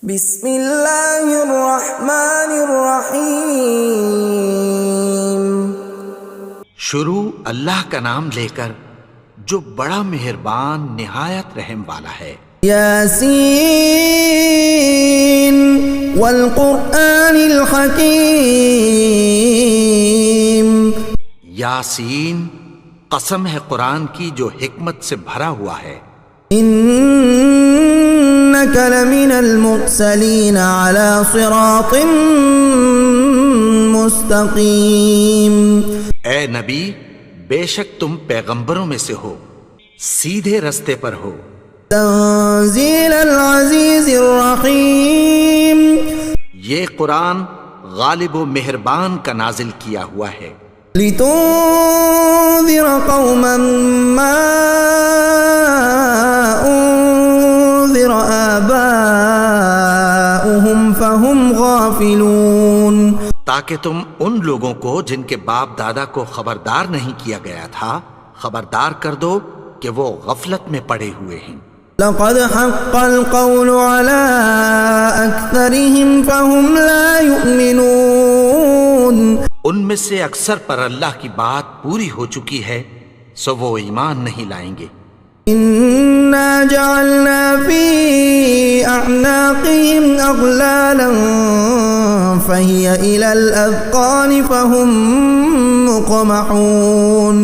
بسم اللہ الرحمن الرحیم۔ شروع اللہ کا نام لے کر جو بڑا مہربان نہایت رحم والا ہے۔ یاسین والقرآن الحکیم۔ یاسین، قسم ہے قرآن کی جو حکمت سے بھرا ہوا ہے۔ انک لمن المرسلین علی صراط مستقیم۔ اے نبی، بے شک تم پیغمبروں میں سے ہو، سیدھے رستے پر ہو۔ تنزیل العزیز الرحیم۔ یہ قرآن غالب و مہربان کا نازل کیا ہوا ہے۔ لتنذر قوما ما انذر آباؤهم فهم غافلون۔ تاکہ تم ان لوگوں کو جن کے باپ دادا کو خبردار نہیں کیا گیا تھا خبردار کر دو کہ وہ غفلت میں پڑے ہوئے ہیں۔ لقد حق القول على أكثرهم فهم لا يؤمنون۔ ان میں سے اکثر پر اللہ کی بات پوری ہو چکی ہے سو وہ ایمان نہیں لائیں گے۔ إنا جعلنا في أعناقهم أغلالا فهي إلى الأذقان فهم مقمحون۔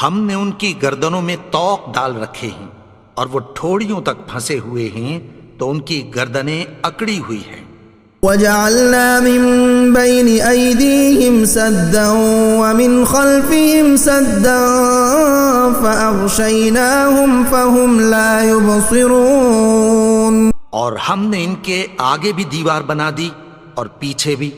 ہم نے ان کی گردنوں میں طوق ڈال رکھے ہیں اور وہ ٹھوڑیوں تک پھنسے ہوئے ہیں تو ان کی گردنیں اکڑی ہوئی ہیں۔ وجعلنا من بين أيديهم سدا ومن خلفهم سدا فأغشيناهم فهم لا يبصرون۔ اور ہم نے ان کے آگے بھی دیوار بنا دی اور پیچھے بھی،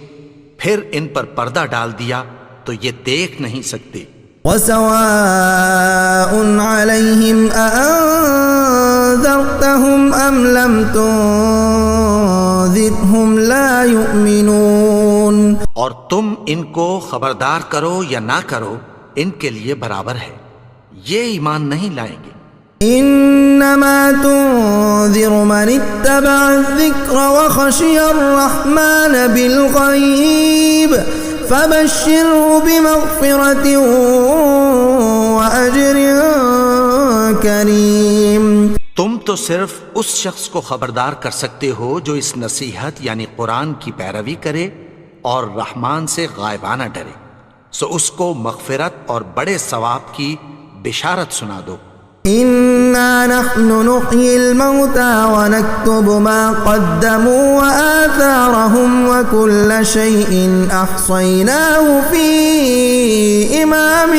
پھر ان پر پردہ ڈال دیا تو یہ دیکھ نہیں سکتے۔ وسواء عليهم أأنذرتهم أم لم تنذرهم لا يؤمنون۔ اور تم ان کو خبردار کرو یا نہ کرو ان کے لیے برابر ہے، یہ ایمان نہیں لائیں گے۔ انما تنذر من اتبع الذکر وخشی الرحمن بالغیب فبشره بمغفرة وأجر کریم۔ تم تو صرف اس شخص کو خبردار کر سکتے ہو جو اس نصیحت یعنی قرآن کی پیروی کرے اور رحمان سے غائبانہ ڈرے، سو اس کو مغفرت اور بڑے ثواب کی بشارت سنا دو۔ انا نحن نحيي الموتى ونكتب ما قدموا وآثارهم وكل شيء احصيناه في امام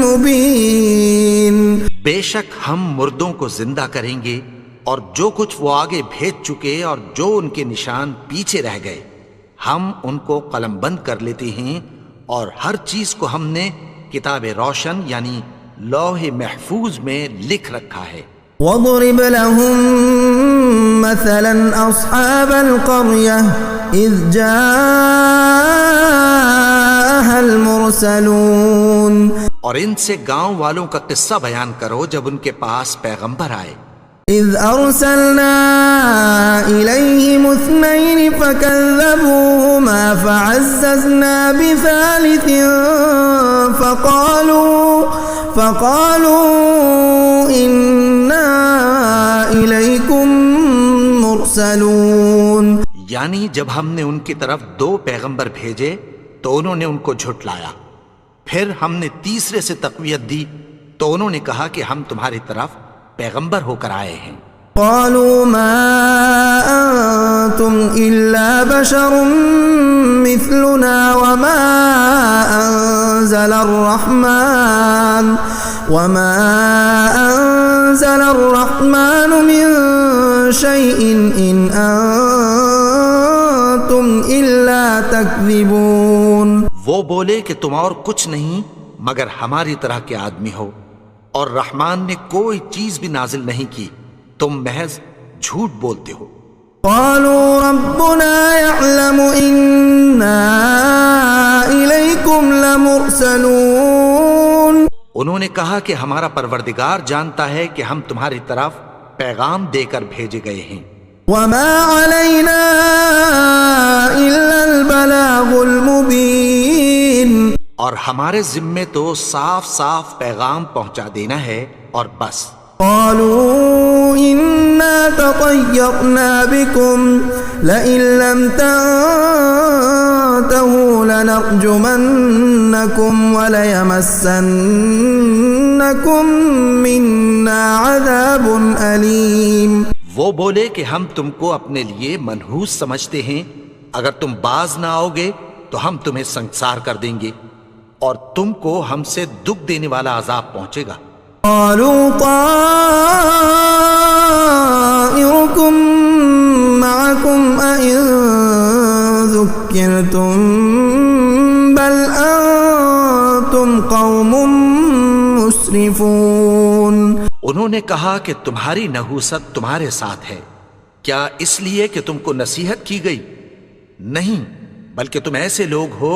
مبين۔ بے شک ہم مردوں کو زندہ کریں گے اور جو کچھ وہ آگے بھیج چکے اور جو ان کے نشان پیچھے رہ گئے ہم ان کو قلم بند کر لیتے ہیں، اور ہر چیز کو ہم نے کتاب روشن یعنی لوح محفوظ میں لکھ رکھا ہے۔ وَاضْرِبْ لَهُم مَّثَلًا أَصْحَابَ الْقَرْيَةِ إِذْ جَاءَهَا الْمُرْسَلُونَ۔ اور ان سے گاؤں والوں کا قصہ بیان کرو جب ان کے پاس پیغمبر آئے۔ إِذْ أَرْسَلْنَا إِلَيْهِمُ اثْنَيْنِ فَكَذَّبُوهُمَا فَعَزَّزْنَا بِثَالِثٍ فَقَالُوا إِنَّا إِلَيْكُمْ مُرْسَلُونَ۔ یعنی جب ہم نے ان کی طرف 2 پیغمبر بھیجے تو انہوں نے ان کو جھٹلایا، پھر ہم نے تیسرے سے تقویت دی تو انہوں نے کہا کہ ہم تمہاری طرف پیغمبر ہو کر آئے ہیں۔ قالوا ما أنتم إلا بشر مثلنا وما أنزل الرحمن من شيء إن أنتم إلا تكذبون۔ وہ بولے کہ تم اور کچھ نہیں مگر ہماری طرح کے آدمی ہو، اور رحمان نے کوئی چیز بھی نازل نہیں کی، تم محض جھوٹ بولتے ہو۔ قالوا ربنا يعلم إنا إليكم لمرسلون۔ انہوں نے کہا کہ ہمارا پروردگار جانتا ہے کہ ہم تمہاری طرف پیغام دے کر بھیجے گئے ہیں۔ وما علينا ہمارے ذمے تو صاف صاف پیغام پہنچا دینا ہے اور بس. قالوا إنا تطيرنا بكم لئن لم تنتهوا لنرجمنكم وليمسنكم منا عذاب أليم. وہ بولے کہ ہم تم کو اپنے لیے منحوس سمجھتے ہیں، اگر تم باز نہ آؤ گے تو ہم تمہیں سنگسار کر دیں گے اور تم کو ہم سے دکھ دینے والا عذاب پہنچے گا. قالوا طائركم معكم أئن ذكرتم بل أنتم قوم مسرفون. انہوں نے کہا کہ تمہاری نحوست تمہارے ساتھ ہے، کیا اس لیے کہ تم کو نصیحت کی گئی؟ نہیں، بلکہ تم ایسے لوگ ہو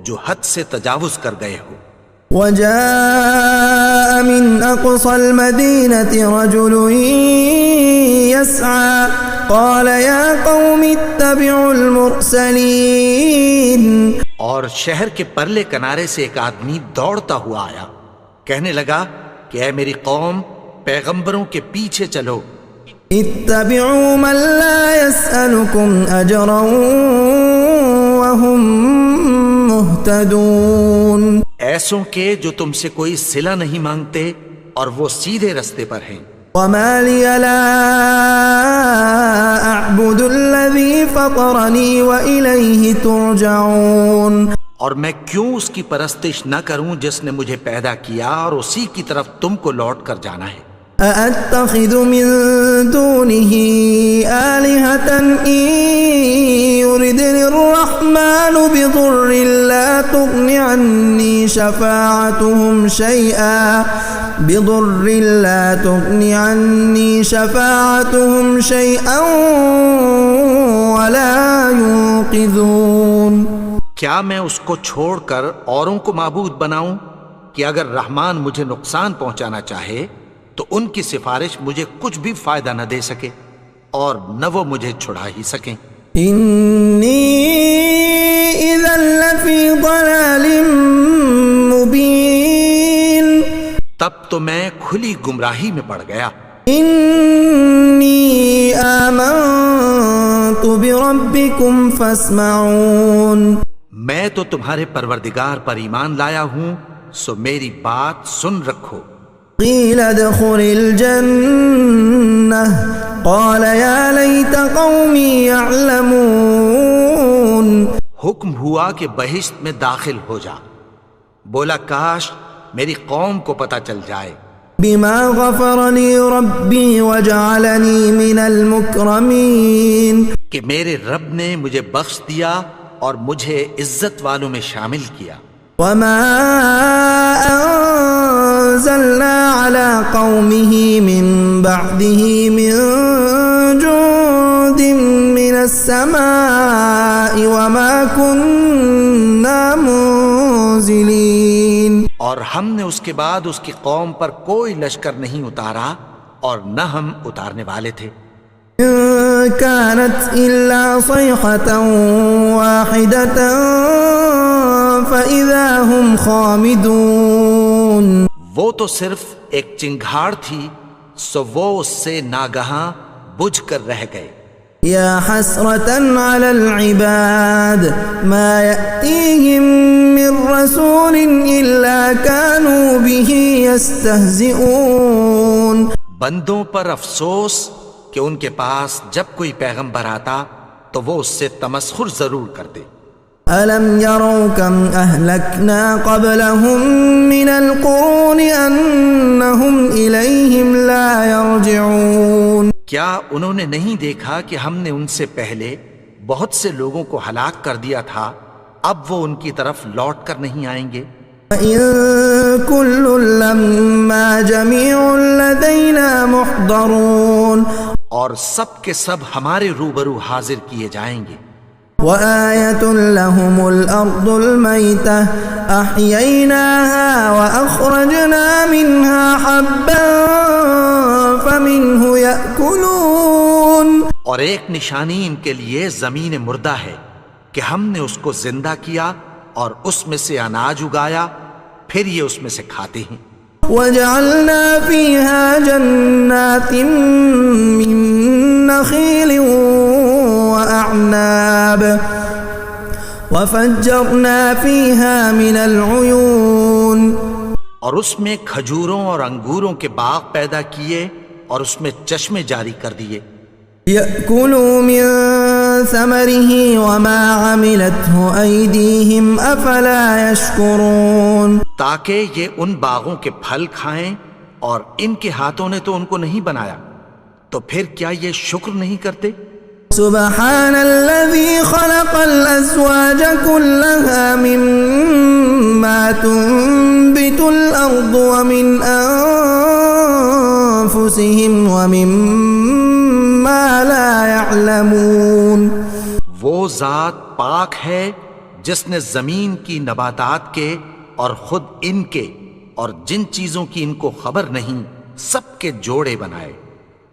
جو حد سے تجاوز کر گئے ہو. وجاء من أقصى المدينة رجل يسعى قال يا قوم اتبعوا المرسلين. اور شہر کے پرلے کنارے سے ایک آدمی دوڑتا ہوا آیا، کہنے لگا کہ اے میری قوم، پیغمبروں کے پیچھے چلو. اتبعوا من لا يسألكم أجرا وهم مهتدون. ایسوں کے جو تم سے کوئی صلہ نہیں مانگتے اور وہ سیدھے رستے پر ہیں. وما لي لا أعبد الذي فطرني وإليه ترجعون. اور میں کیوں اس کی پرستش نہ کروں جس نے مجھے پیدا کیا اور اسی کی طرف تم کو لوٹ کر جانا ہے. أأتخذ من دونه آلهة إن يردني الرحمن بضر لا تغن عني شفاعتهم شيئا ولا ينقذون. کیا میں اس کو چھوڑ کر اوروں کو معبود بناؤں کہ اگر رحمان مجھے نقصان پہنچانا چاہے تو ان کی سفارش مجھے کچھ بھی فائدہ نہ دے سکے اور نہ وہ مجھے چھڑا ہی سکیں. انی اذا لفی ضلال مبین. تب تو میں کھلی گمراہی میں پڑ گیا. انی آمنت بربکم فاسمعون. میں تو تمہارے پروردگار پر ایمان لایا ہوں، سو میری بات سن رکھو. قیل ادخل الجنة قال یا لیت قومی یعلمون. حکم ہوا کہ بہشت میں داخل ہو جا. بولا کاش میری قوم کو پتہ چل جائے. بما غفر لی ربی وجعلنی من المکرمین. کہ میرے رب نے مجھے بخش دیا اور مجھے عزت والوں میں شامل کیا. وما انزلنا على قومه من بعده من جند من السماء وما كنا منزلين. اور ہم نے اس کے بعد اس کی قوم پر کوئی لشکر نہیں اتارا اور نہ ہم اتارنے والے تھے. كانت إلا صيحة واحدة فإذا هم خامدون. وہ تو صرف ایک چنگھاڑ تھی، سو وہ اس سے ناگہاں بجھ کر رہ گئے. یا حسرة على العباد ما يأتيهم من رسول إلا كانوا به يستهزئون. بندوں پر افسوس کہ ان کے پاس جب کوئی پیغمبر آتا تو وہ اس سے تمسخر ضرور کرتے. أَلَمْ يَرَوْا كَمْ أَهْلَكْنَا قَبْلَهُمْ مِنَ الْقُرُونِ أَنَّهُمْ إِلَيْهِمْ لَا يَرْجِعُونَ. کیا انہوں نے نہیں دیکھا کہ ہم نے ان سے پہلے بہت سے لوگوں کو ہلاک کر دیا تھا، اب وہ ان کی طرف لوٹ کر نہیں آئیں گے. وَإِن كُلٌّ لَّمَّا جَمِيعٌ لَّدَيْنَا مُحْضَرُونَ. اور سب کے سب ہمارے روبرو حاضر کیے جائیں گے. وآية لهم الأرض الميتة أحييناها وأخرجنا منها حبا فمنه يأكلون. اور ایک نشانی ان کے لیے زمین مردہ ہے کہ ہم نے اس کو زندہ کیا اور اس میں سے اناج اگایا، پھر یہ اس میں سے کھاتے ہیں۔ وجعلنا فيها جنات من نخيل وأعناب وفجرنا فيها من العيون، اور اس میں کھجوروں اور انگوروں کے باغ پیدا کیے اور اس میں چشمے جاری کر دیے۔ يأكلوا من ثمره وما عملته أيديهم أفلا يشكرون، تاکہ یہ ان باغوں کے پھل کھائیں، اور ان کے ہاتھوں نے تو ان کو نہیں بنایا، تو پھر کیا یہ شکر نہیں کرتے؟ سبحان الذي خلق الأزواج كلها مما تنبت الأرض ومن أنفسهم ومما لا يعلمون، وہ ذات پاک ہے جس نے زمین کی نباتات کے اور خود ان کے اور جن چیزوں کی ان کو خبر نہیں سب کے جوڑے بنائے۔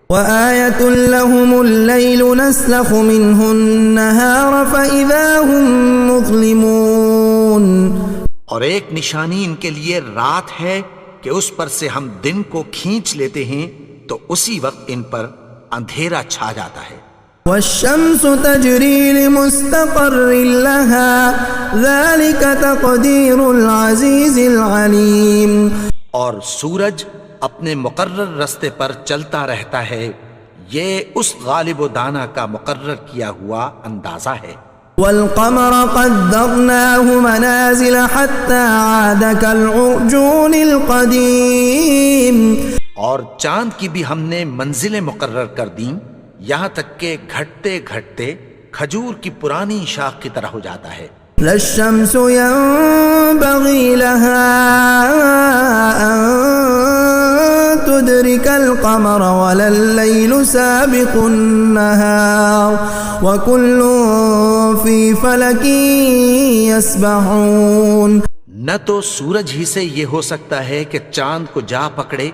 وآية لهم الليل نسلخ منه النهار فإذا هم مظلمون، اور ایک نشانی ان کے لیے رات ہے کہ اس پر سے ہم دن کو کھینچ لیتے ہیں تو اسی وقت ان پر اندھیرا چھا جاتا ہے۔ والشمس تجري لمستقر لها ذلك تقدير العزيز العليم، اور سورج اپنے مقرر رستے پر چلتا رہتا ہے، یہ اس غالب و دانا کا مقرر کیا ہوا اندازہ ہے۔ والقمر قدرناه منازل حتى عاد كالعرجون القديم، اور چاند کی بھی ہم نے منزلیں مقرر کر دیں، یہاں تک کہ گھٹتے گھٹتے کھجور کی پرانی شاخ کی طرح ہو جاتا ہے۔ لا الشمس ينبغي لها أن تدرك القمر ولا الليل سابق النهار وكل في فلك يسبحون، نہ تو سورج ہی سے یہ ہو سکتا ہے کہ چاند کو جا پکڑے،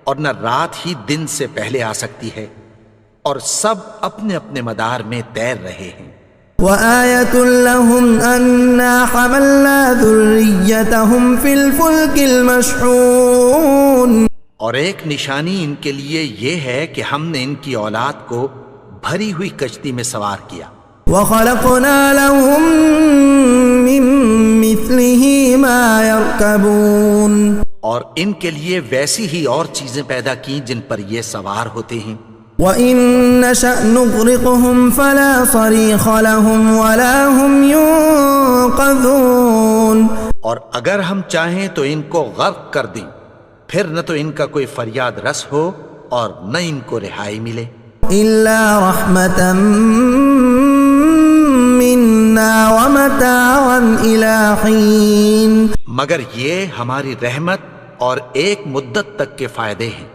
اور نہ رات ہی دن سے پہلے آ سکتی ہے، اور سب اپنے اپنے مدار میں تیر رہے ہیں۔ وآية لهم أنا حملنا ذريتهم في الفلك المشحون، اور ایک نشانی ان کے لیے یہ ہے کہ ہم نے ان کی اولاد کو بھری ہوئی کشتی میں سوار کیا۔ وخلقنا لهم من مثله ما يركبون، اور ان کے لیے ویسی ہی اور چیزیں پیدا کی جن پر یہ سوار ہوتے ہیں۔ وَإِن نَّشَأْ نُغْرِقْهُمْ فَلَا صَرِيخَ لَهُمْ وَلَا هُمْ يُنقَذُونَ، اور اگر ہم چاہیں تو ان کو غرق کر دیں، پھر نہ تو ان کا کوئی فریاد رس ہو اور نہ ان کو رہائی ملے۔ إِلَّا رَحْمَةً مِّنَّا وَمَتَاعًا إِلَىٰ حِينٍ، مگر یہ ہماری رحمت اور ایک مدت تک کے فائدے ہیں۔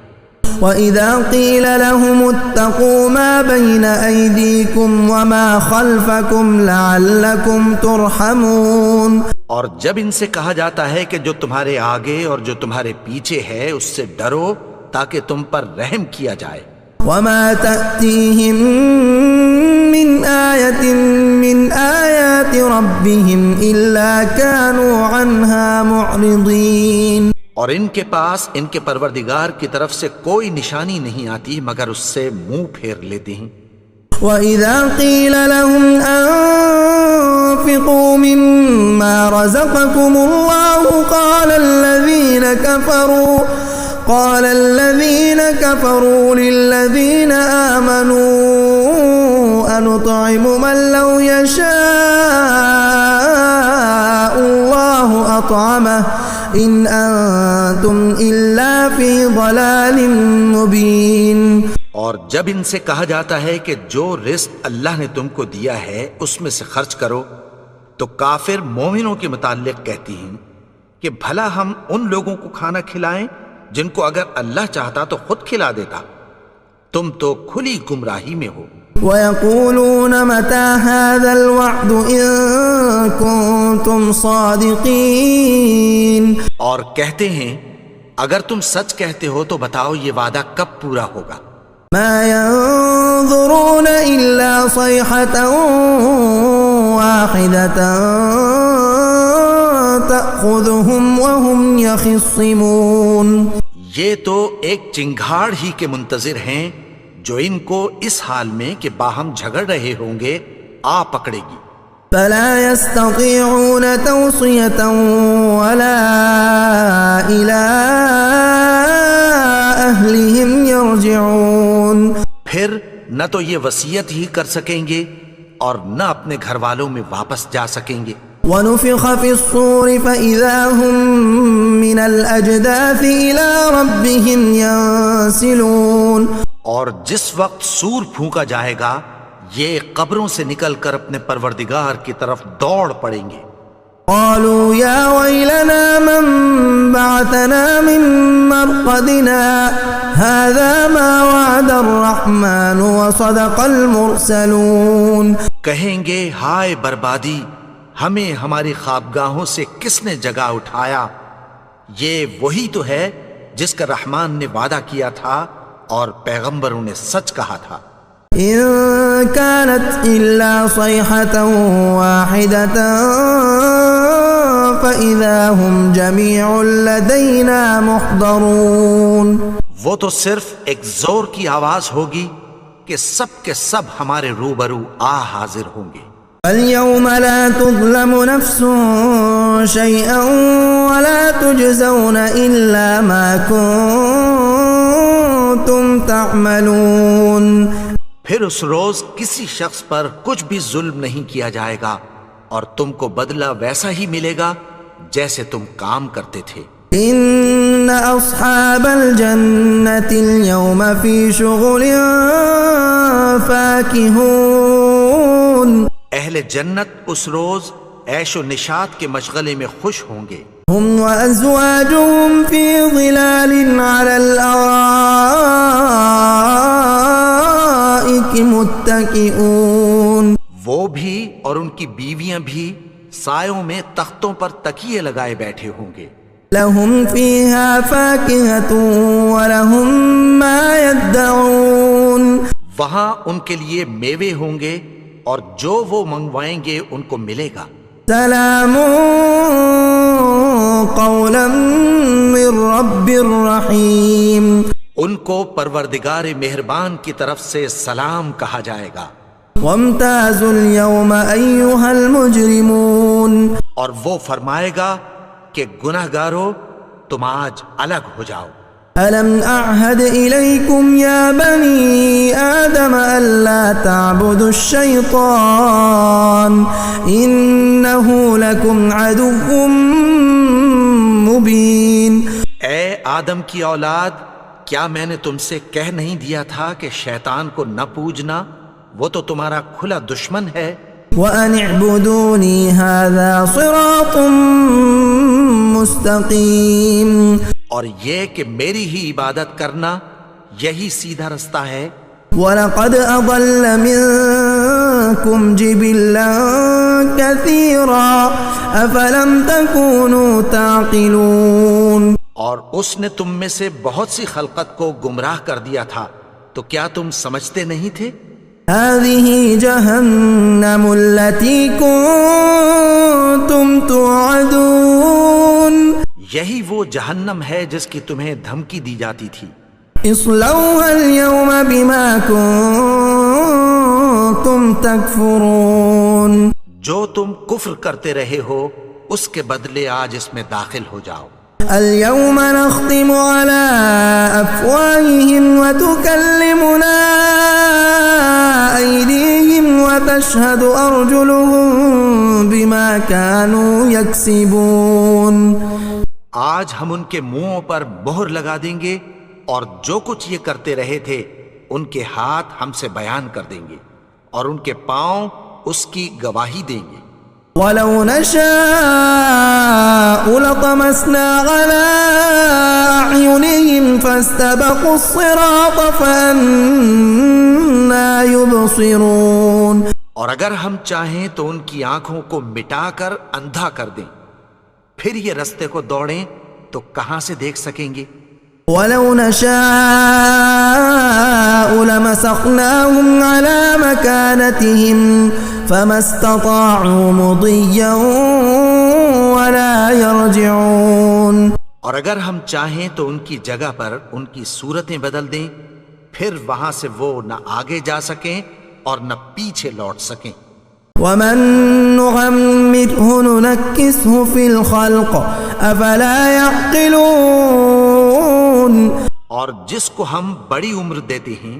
وَإِذَا قِيلَ لَهُمُ اتَّقُوا مَا بَيْنَ أَيْدِيكُمْ وَمَا خَلْفَكُمْ لَعَلَّكُمْ تُرْحَمُونَ، اور جب ان سے کہا جاتا ہے کہ جو تمہارے آگے اور جو تمہارے پیچھے ہے اس سے ڈرو تاکہ تم پر رحم کیا جائے۔ وَمَا تَأْتِيهِم مِّنْ آيَةٍ مِّنْ آيَاتِ رَبِّهِمْ إِلَّا كَانُوا عَنْهَا مُعْرِضِينَ، اور ان کے پاس ان کے پروردگار کی طرف سے کوئی نشانی نہیں آتی مگر اس سے منہ پھیر لیتے ہیں۔ وَإِذَا قِيلَ لَهُمْ أَنفِقُوا مِمَّا رَزَقَكُمُ اللَّهُ قَالَ الَّذِينَ كَفَرُوا لِلَّذِينَ آمَنُوا أَنُطْعِمُ مَن لَّوْ يَشَاءُ اللَّهُ أَطْعَمَهُ إِنْ أَنتُمْ إِلَّا فِي ضَلَالٍ مُّبِينٍ، اور جب ان سے کہا جاتا ہے کہ جو رزق اللہ نے تم کو دیا ہے اس میں سے خرچ کرو، تو کافر مومنوں کے متعلق کہتی ہیں کہ بھلا ہم ان لوگوں کو کھانا کھلائیں جن کو اگر اللہ چاہتا تو خود کھلا دیتا، تم تو کھلی گمراہی میں ہو۔ وَيَقُولُونَ مَتَىٰ هَٰذَا الْوَعْدُ إِن كُنتُمْ صَادِقِينَ، اور کہتے ہیں اگر تم سچ کہتے ہو تو بتاؤ یہ وعدہ کب پورا ہوگا۔ مَا يَنظُرُونَ إِلَّا صَيْحَةً وَاحِدَةً تأخذهم وهم يخصمون. یہ تو ایک چنگھاڑ ہی کے منتظر ہیں جو ان کو اس حال میں کہ باہم جھگڑ رہے ہوں گے آ پکڑے گی. فلا يستطيعون توصية ولا إلى أهلهم يرجعون. پھر نہ تو یہ وصیت ہی کر سکیں گے اور نہ اپنے گھر والوں میں واپس جا سکیں گے. ونفخ في الصور فإذا هم من الأجداث إلى ربهم ينسلون. اور جس وقت سور پھونکا جائے گا یہ قبروں سے نکل کر اپنے پروردگار کی طرف دوڑ پڑیں گے. قالوا يا ويلنا من بعثنا من مرقدنا هذا ما وعد الرحمن وصدق المرسلون. کہیں گے ہائے بربادی، ہمیں ہماری خوابگاہوں سے کس نے جگا اٹھایا؟ یہ وہی تو ہے جس کا رحمان نے وعدہ کیا تھا اور پیغمبروں نے سچ کہا تھا. إن كانت إلا صيحة واحدة فإذا هم جميع لدينا محضرون. وہ تو صرف ایک زور کی آواز ہوگی کہ سب کے سب ہمارے روبرو آ حاضر ہوں گے. اليوم لا تظلم نفس شيئا ولا تجزون إلا ما كنتم تعملون. پھر اس روز کسی شخص پر کچھ بھی ظلم نہیں کیا جائے گا اور تم کو بدلہ ویسا ہی ملے گا جیسے تم کام کرتے تھے. ان اصحاب الجنة اليوم في شغل فاكهون. اہل جنت اس روز عیش و نشاط کے مشغلے میں خوش ہوں گے. هم وازواجهم في ظلال على الارائك متكئون. وہ بھی اور ان کی بیویاں بھی سایوں میں تختوں پر تکیے لگائے بیٹھے ہوں گے. لهم فيها فاكهة ولهم ما يدعون. وہاں ان کے لیے میوے ہوں گے اور جو وہ منگوائیں گے ان کو ملے گا. سلام قولا من رب الرحیم. ان کو پروردگار مہربان کی طرف سے سلام کہا جائے گا. وامتازوا اليوم ایها المجرمون. اور وہ فرمائے گا کہ گناہگارو تم آج الگ ہو جاؤ. ألم أعهد إليكم يا بني آدم ألا تعبدوا الشيطان إنه لكم عدو مبين. اے آدم کی اولاد، کیا میں نے تم سے کہہ نہیں دیا تھا کہ شیطان کو نہ پوجنا؟ وہ تو تمہارا کھلا دشمن ہے. وأن اعبدوني هذا صراط مستقيم. اور یہ کہ میری ہی عبادت کرنا یہی سیدھا رستہ ہے. وَلَقَدْ أَضَلَّ مِنكُمْ جِبِلًّا كَثِيرًا أَفَلَمْ تَكُونُوا تَعْقِلُونَ. اور اس نے تم میں سے بہت سی خلقت کو گمراہ کر دیا تھا، تو کیا تم سمجھتے نہیں تھے؟ هَذِهِ جَهَنَّمُ الَّتِي كُنتُمْ تُوعَدُونَ. یہی وہ جہنم ہے جس کی تمہیں دھمکی دی جاتی تھی. اصلوها اليوم بما كنتم تكفرون. جو تم کفر کرتے رہے ہو اس کے بدلے آج اس میں داخل ہو جاؤ. اليوم نختم على أفواههم وتكلمنا أيديهم وتشهد أرجلهم بما كانوا يكسبون. آج ہم ان کے منہوں پر مہر لگا دیں گے اور جو کچھ یہ کرتے رہے تھے ان کے ہاتھ ہم سے بیان کر دیں گے اور ان کے پاؤں اس کی گواہی دیں گے. وَلَوْ نَشَاءُ لَطَمَسْنَا عَلَىٰ أَعْيُنِهِمْ فَاسْتَبَقُوا الصِّرَاطَ فَأَنَّىٰ يُبْصِرُونَ. اور اگر ہم چاہیں تو ان کی آنکھوں کو مٹا کر اندھا کر دیں، پھر یہ رستے کو دوڑیں تو کہاں سے دیکھ سکیں گے. وَلَوْ نَشَاءُ لَمَسَخْنَاهُمْ عَلَىٰ مَكَانَتِهِمْ فَمَا اسْتَطَاعُوا مُضِيًّا ولا يرجعون. اور اگر ہم چاہیں تو ان کی جگہ پر ان کی صورتیں بدل دیں، پھر وہاں سے وہ نہ آگے جا سکیں اور نہ پیچھے لوٹ سکیں. ومن نعمره ننكسه في الخلق افلا يعقلون. اور جس کو ہم بڑی عمر دیتے ہیں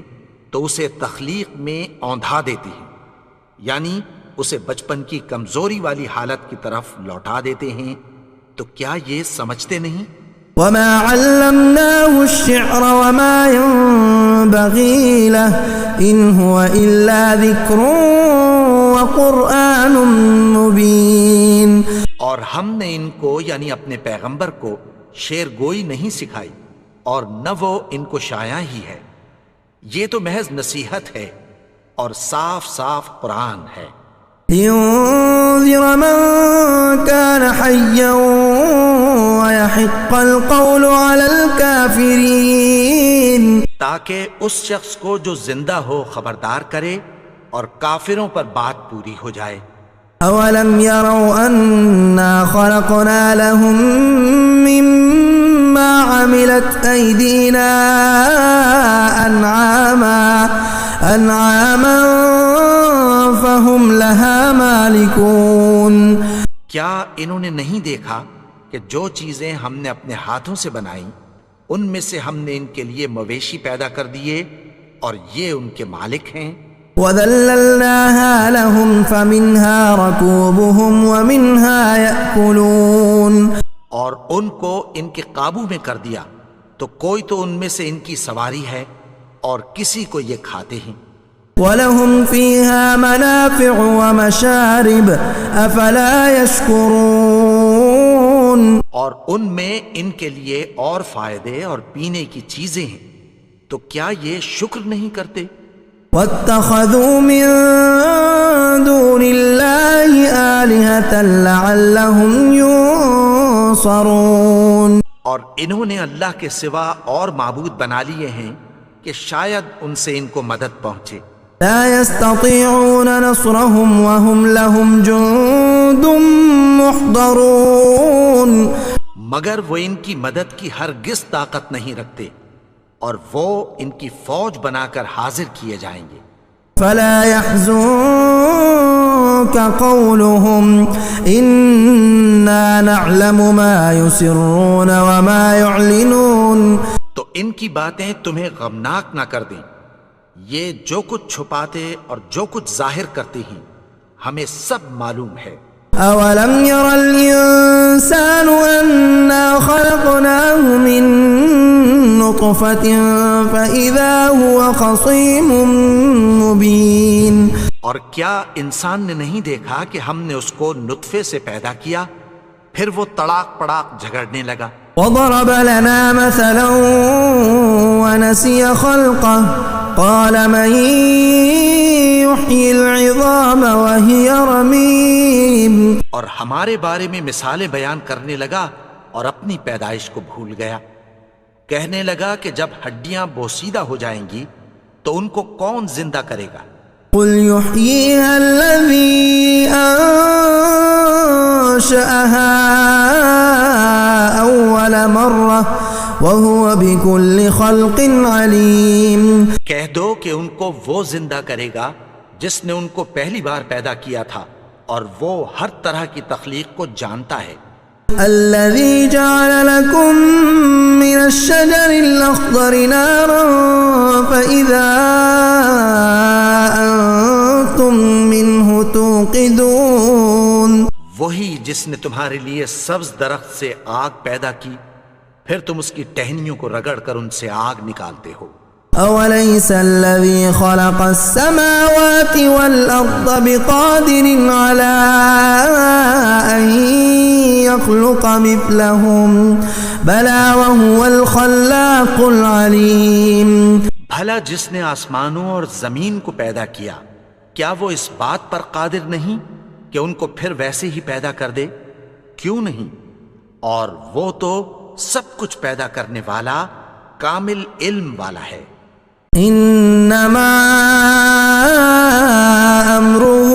تو اسے تخلیق میں اوندھا دیتے ہیں، یعنی اسے بچپن کی کمزوری والی حالت کی طرف لوٹا دیتے ہیں. تو کیا یہ سمجھتے نہیں؟ وما علمناه الشعر وما ينبغي له ان هو الا ذكر وقرآن مبين. اور ہم نے ان کو یعنی اپنے پیغمبر کو شعر گوئی نہیں سکھائی اور نہ وہ ان کو شایا ہی ہے، یہ تو محض نصیحت ہے اور صاف صاف قرآن ہے. لينذر من كان حيا ويحق القول على الكافرين. تاکہ اس شخص کو جو زندہ ہو خبردار کرے اور کافروں پر بات پوری ہو جائے. اولم يروا انا خلقنا لهم مما عملت ايدينا انعاما فهم لها مالكون. کیا انہوں نے نہیں دیکھا کہ جو چیزیں ہم نے اپنے ہاتھوں سے بنائیں ان میں سے ہم نے ان کے لیے مویشی پیدا کر دیے اور یہ ان کے مالک ہیں. وَذَلَّلْنَاهَا لَهُمْ فَمِنْهَا رَكُوبُهُمْ وَمِنْهَا يَأْكُلُونَ. اور ان کو ان کے قابو میں کر دیا تو کوئی تو ان میں سے ان کی سواری ہے اور کسی کو یہ کھاتے ہیں. وَلَهُمْ فِيهَا مَنَافِعُ وَمَشَارِبُ أَفَلَا يَشْكُرُونَ. اور ان میں ان کے لیے اور فائدے اور پینے کی چیزیں ہیں، تو کیا یہ شکر نہیں کرتے؟ وَاتَّخَذُوا مِن دُونِ اللَّهِ آلِهَةً لَعَلَّهُمْ يُنصَرُونَ. اور انہوں نے اللہ کے سوا اور معبود بنا لیے ہیں کہ شاید ان سے ان کو مدد پہنچے. لا يستطيعون نصرهم وهم لهم جند محضرون. مگر وہ ان کی مدد کی ہرگز طاقت نہیں رکھتے اور وہ ان کی فوج بنا کر حاضر کیے جائیں گے. فلا يحزنك قولهم إنا نعلم ما يسرون وما يعلنون. تو ان کی باتیں تمہیں غمناک نہ کر دیں، یہ جو کچھ چھپاتے اور جو کچھ ظاہر کرتے ہیں ہمیں سب معلوم ہے. أولم ير الإنسان أنا خلقناه من نطفة فإذا هو خصيم مبين. اور کیا انسان نے نہیں دیکھا کہ ہم نے اس کو نطفے سے پیدا کیا پھر وہ تڑاک پڑاک جھگڑنے لگا. وضرب لنا مثلا ونسي خلقه قال من يحيي العظام وهي رميم. اور ہمارے بارے میں مثالیں بیان کرنے لگا اور اپنی پیدائش کو بھول گیا. کہنے لگا کہ جب ہڈیاں بوسیدہ ہو جائیں گی تو ان کو کون زندہ کرے گا؟ قل يحييها الذي أنشأها أول مرة وهو بكل خلق عليم. کہہ دو کہ ان کو وہ زندہ کرے گا جس نے ان کو پہلی بار پیدا کیا تھا اور وہ ہر طرح کی تخلیق کو جانتا ہے. الذي جعل لكم من الشجر الأخضر نارا فإذا أنتم منه توقدون. وہی جس نے تمہارے لیے سبز درخت سے آگ پیدا کی پھر تم اس کی ٹہنیوں کو رگڑ کر ان سے آگ نکالتے ہو. أوليس الذي خلق السماوات والأرض بقادر على أن يخلق مثلهم بلى وهو الخلاق العليم. بھلا جس نے آسمانوں اور زمین کو پیدا کیا کیا وہ اس بات پر قادر نہیں کہ ان کو پھر ویسے ہی پیدا کر دے؟ کیوں نہیں؟ اور وہ تو سب کچھ پیدا کرنے والا کامل علم والا ہے. انما امره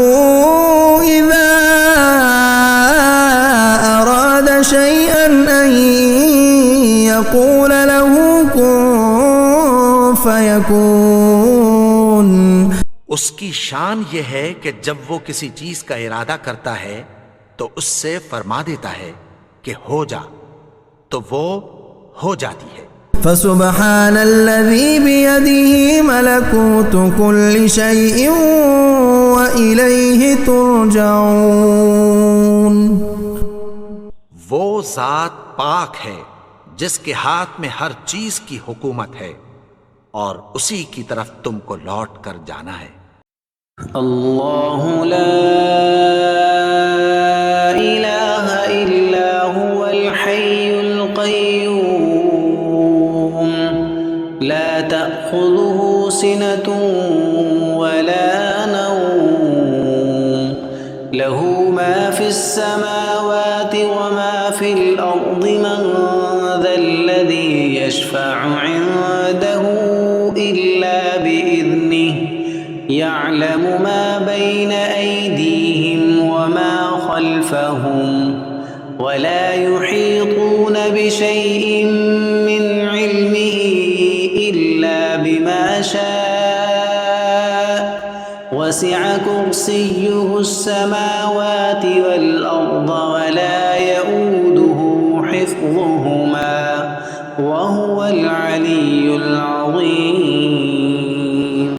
اذا اراد اس کی شان یہ ہے کہ جب وہ کسی چیز کا ارادہ کرتا ہے تو اس سے فرما دیتا ہے کہ ہو جا، تو وہ ہو جاتی ہے۔ فسبحان الذي بيده ملكوت كل شيء وإليه ترجعون۔ وہ ذات پاک ہے جس کے ہاتھ میں ہر چیز کی حکومت ہے اور اسی کی طرف تم کو لوٹ کر جانا ہے۔ اللہ لا الہ الا هو الحی القیوم لا تأخذه سنة ولا نوم له ما في السماوات وما في الأرض من ذا الذي يشفع عنده إلا بإذنه يعلم ما بين أيديهم وما خلفهم ولا يحيطون بشيء من علمه إلا بما شاء وسع كرسيه السماوات والأرض ولا يؤوده حفظهما وهو العلي العظيم۔